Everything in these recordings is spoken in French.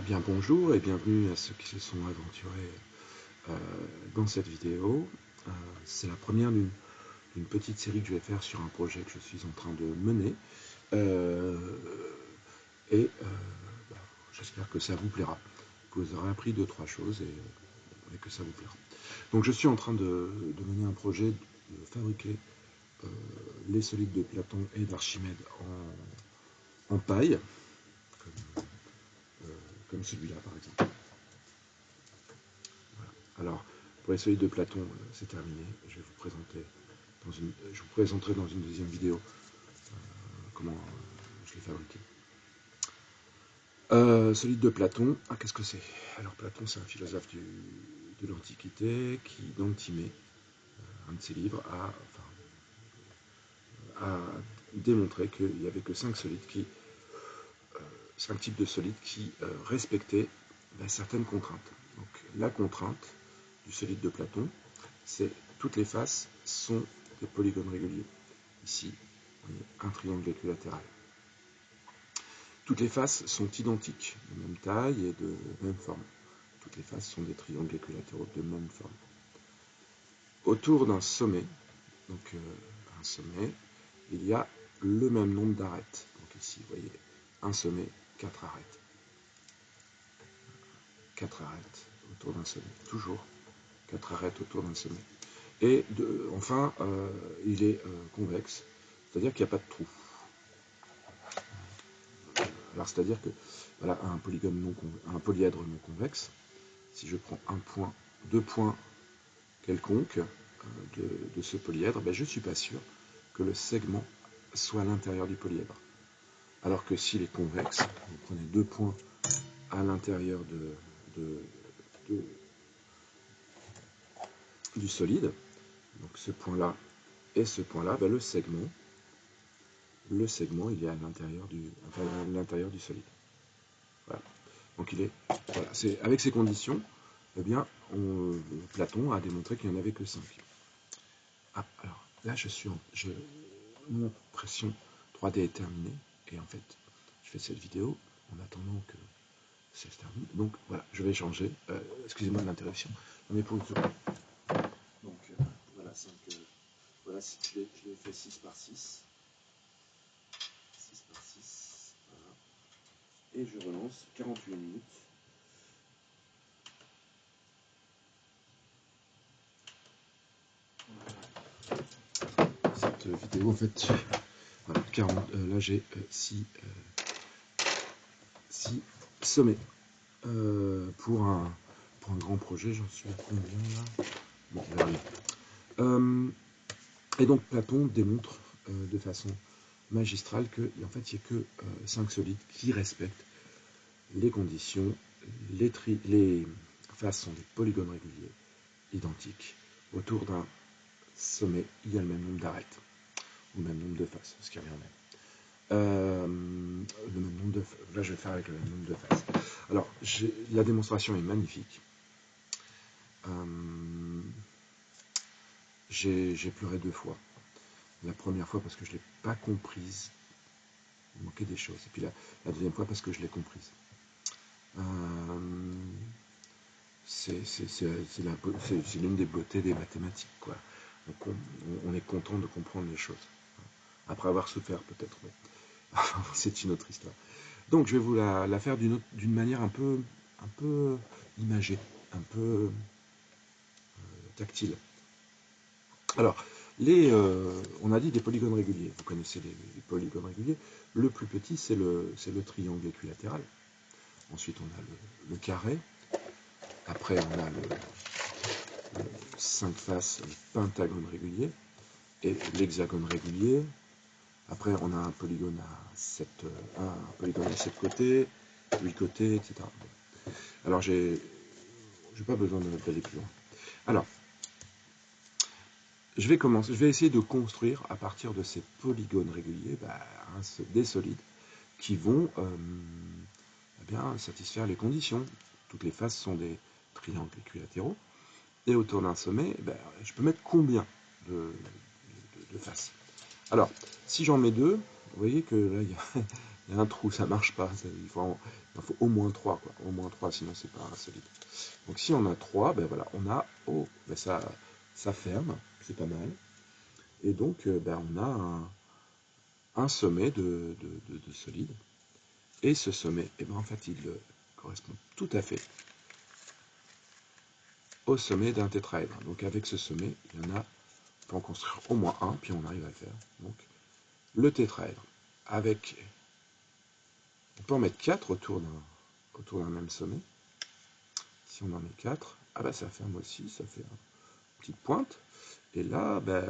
bien bonjour et bienvenue à ceux qui se sont aventurés dans cette vidéo. C'est la première d'une petite série que je vais faire sur un projet que je suis en train de mener. J'espère que ça vous plaira, que vous aurez appris 2-3 choses et que ça vous plaira. Donc je suis en train de mener un projet de fabriquer les solides de Platon et d'Archimède en paille, comme celui-là par exemple. Voilà. Alors, pour les solides de Platon, c'est terminé. Je vous présenterai dans une deuxième vidéo comment je l'ai fabriqué. Solide de Platon, qu'est-ce que c'est? Alors Platon, c'est un philosophe de l'Antiquité qui, dans le Timée, un de ses livres, a démontré qu'il n'y avait que 5 types de solides qui respectaient certaines contraintes. Donc la contrainte du solide de Platon, c'est toutes les faces sont des polygones réguliers. Ici, vous voyez, un triangle équilatéral. Toutes les faces sont identiques, de même taille et de même forme. Toutes les faces sont des triangles équilatéraux de même forme. Autour d'un sommet, donc un sommet, il y a le même nombre d'arêtes. Donc ici, vous voyez, un sommet, 4 arêtes. 4 arêtes autour d'un sommet, toujours 4 arêtes autour d'un sommet. Et enfin, il est convexe, c'est-à-dire qu'il n'y a pas de trou. Alors c'est-à-dire que voilà, un polyèdre non convexe, si je prends un point, 2 points quelconques de ce polyèdre, je ne suis pas sûr que le segment soit à l'intérieur du polyèdre. Alors que s'il est convexe, vous prenez 2 points à l'intérieur du solide, donc ce point-là et ce point-là, le segment il est à l'intérieur du solide. Voilà. Donc c'est avec ces conditions, Platon a démontré qu'il n'y en avait que 5. Alors là, mon impression 3D est terminée, et en fait, je fais cette vidéo en attendant que ça se termine. Donc voilà, je vais changer. Excusez-moi de l'interruption. On est pour une seconde. Donc voilà, je l'ai fait 6 par 6. 6 par 6. Voilà. Et je relance 48 minutes. Cette vidéo, en fait, voilà, là j'ai 6 sommets pour un grand projet. J'en suis à combien là? Bon, on va aller. Et donc Platon démontre de façon magistrale qu'en fait il n'y a que 5 solides qui respectent les conditions. Les faces sont des polygones réguliers identiques. Autour d'un sommet, il y a le même nombre d'arêtes, ou le même nombre de faces, ce qui revient au même. Le même nombre de là je vais faire avec le même nombre de faces. Alors la démonstration est magnifique. J'ai pleuré 2 fois. La première fois parce que je ne l'ai pas comprise, il manquait des choses. Et puis la deuxième fois parce que je l'ai comprise. C'est l'une des beautés des mathématiques, quoi. Donc on est content de comprendre les choses. Après avoir souffert peut-être, mais c'est une autre histoire. Donc je vais vous la faire d'une manière un peu imagée, un peu tactile. Alors, on a dit des polygones réguliers. Vous connaissez les polygones réguliers. Le plus petit, c'est le triangle équilatéral. Ensuite, on a le carré. Après, on a le 5 faces, le pentagone régulier et l'hexagone régulier. Après, on a un polygone à 7 côtés, 8 côtés, etc. Alors, j'ai pas besoin d'aller plus loin. Alors, je vais essayer de construire à partir de ces polygones réguliers des solides qui vont satisfaire les conditions. Toutes les faces sont des triangles équilatéraux. Et autour d'un sommet, je peux mettre combien de faces? Alors, si j'en mets 2, vous voyez que là, il y a un trou, ça ne marche pas. Il en faut au moins 3, quoi. Au moins 3, sinon c'est pas solide. Donc si on a 3, ben voilà, on a, oh, ben ça ferme, c'est pas mal. Et donc, ben on a un sommet de solide. Et ce sommet, eh ben en fait, il correspond tout à fait au sommet d'un tétraèdre. Donc avec ce sommet, il y en a, on peut en construire au moins un, puis on arrive à le faire. Donc le tétraèdre, avec, on peut en mettre 4 autour d'un même sommet. Si on en met 4, ah bah ça ferme aussi, ça fait une petite pointe. Et là, ben,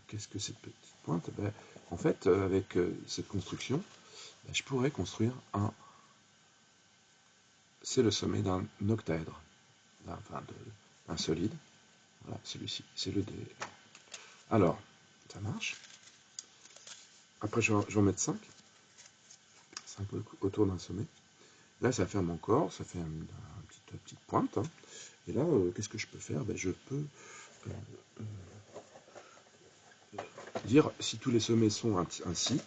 qu'est-ce que cette petite pointe? Ben, en fait, avec cette construction, ben, je pourrais construire c'est le sommet d'un octaèdre, d'un solide. Voilà, celui-ci, c'est le D. Alors, ça marche. Après, je vais en mettre 5. 5 autour d'un sommet. Là, ça ferme encore, ça fait une petite pointe. Hein. Et là, qu'est-ce que je peux faire? Ben, je peux dire, si tous les sommets sont ainsi,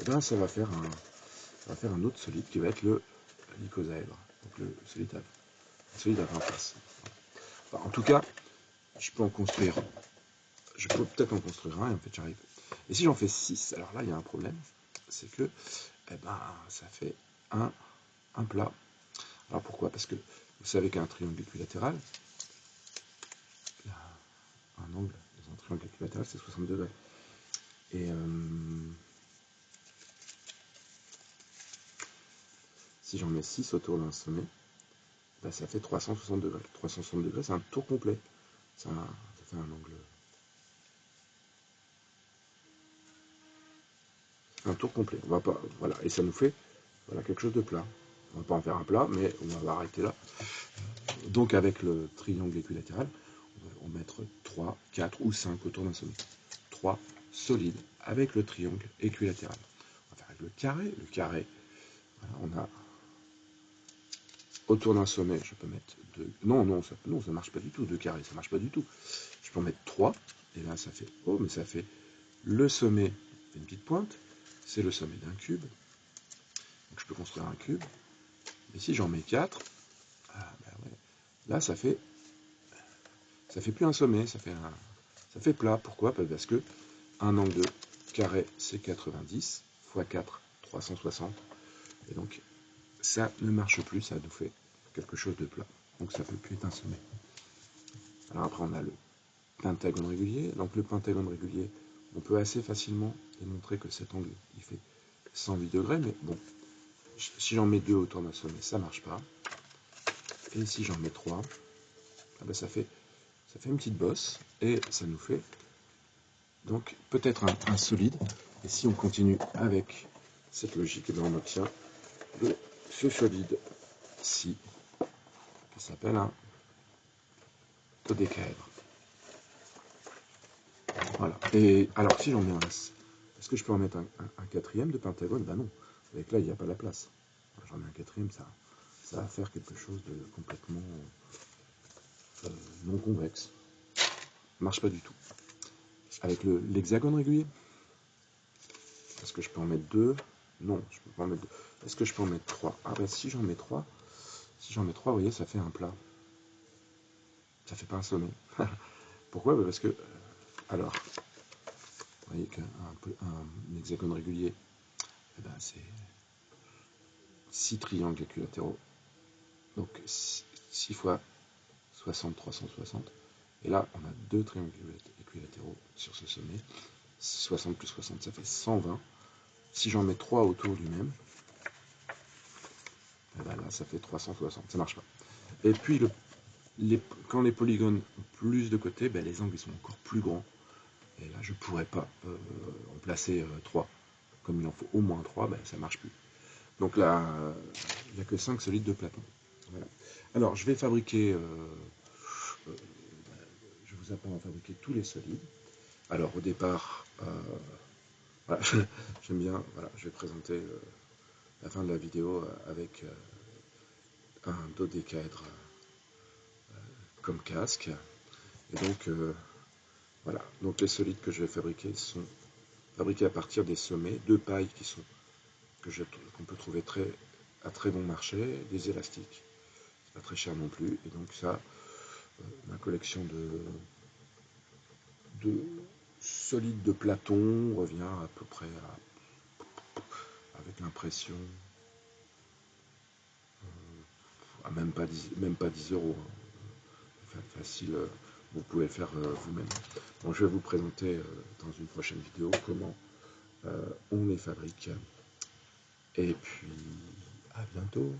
eh ben, ça va faire un autre solide qui va être le l'icosaèdre. Donc le solide à 20 faces. Enfin, en tout cas, je peux peut-être en construire un, et en fait j'arrive. Et si j'en fais 6, alors là il y a un problème, c'est que eh ben, ça fait un plat. Alors pourquoi? Parce que vous savez qu'un triangle équilatéral, un angle dans un triangle équilatéral, c'est 60 degrés. Et si j'en mets 6 autour d'un sommet, ben, ça fait 360 degrés. 360 degrés, c'est un tour complet. Ça fait un angle. Un tour complet. On va pas, voilà, et ça nous fait voilà, quelque chose de plat. On va pas en faire un plat, mais on va arrêter là. Donc avec le triangle équilatéral, on va mettre 3, 4 ou 5 autour d'un sommet. 3 solides avec le triangle équilatéral. On va faire avec le carré. Le carré, voilà, on a autour d'un sommet, je peux mettre 2. Non, ça marche pas du tout. 2 carrés, ça marche pas du tout. Je peux en mettre 3. Et là, ça fait, oh, mais ça fait le sommet, une petite pointe. C'est le sommet d'un cube. Donc je peux construire un cube. Et si j'en mets 4, ah, bah ouais, là ça fait plus un sommet, ça fait plat. Pourquoi? Parce que un angle carré c'est 90 fois 4, 360. Et donc ça ne marche plus, ça nous fait quelque chose de plat. Donc ça peut plus être un sommet. Alors après on a le pentagone régulier. Donc le pentagone régulier, on peut assez facilement démontrer que cet angle il fait 108 degrés, mais bon, si j'en mets 2 autour d'un sommet, ça marche pas. Et si j'en mets 3, ah ben ça fait une petite bosse et ça nous fait donc peut-être un solide. Et si on continue avec cette logique, eh bien on obtient ce solide-ci qui s'appelle un dodécaèdre. Voilà. Et alors si j'en mets un, est-ce que je peux en mettre un quatrième de pentagone? Ben non. Avec là, il n'y a pas la place. J'en mets un quatrième, ça va faire quelque chose de complètement non convexe. Ça marche pas du tout. Avec l'hexagone régulier, est-ce que je peux en mettre 2? Non, je peux pas en mettre 2. Est-ce que je peux en mettre 3? Ah ben si j'en mets 3, vous voyez, ça fait un plat. Ça fait pas un sommet. Pourquoi? Parce que, alors, vous voyez qu'un hexagone régulier, eh ben c'est 6 triangles équilatéraux. Donc 6 fois 60, 360. Et là, on a 2 triangles équilatéraux sur ce sommet. 60 plus 60, ça fait 120. Si j'en mets 3 autour du même, eh ben là, ça fait 360. Ça marche pas. Et puis, quand les polygones ont plus de côtés, ben, les angles ils sont encore plus grands. Et là, je ne pourrais pas en placer 3. Comme il en faut au moins 3, ben, ça ne marche plus. Donc là, il n'y a que 5 solides de Platon. Voilà. Alors, je vais fabriquer... je vous apprends à fabriquer tous les solides. Alors, au départ, voilà, j'aime bien... Voilà, je vais présenter la fin de la vidéo avec un dodécaèdre comme casque. Et donc... voilà, donc les solides que je vais fabriquer sont fabriqués à partir des sommets de paille qu'on peut trouver très à très bon marché, des élastiques. C'est pas très cher non plus. Et donc ça, ma collection de solides de Platon revient à peu près avec l'impression à même pas 10 euros. Hein. Facile, vous pouvez le faire vous-même. Bon, je vais vous présenter dans une prochaine vidéo comment on les fabrique. Et puis, à bientôt.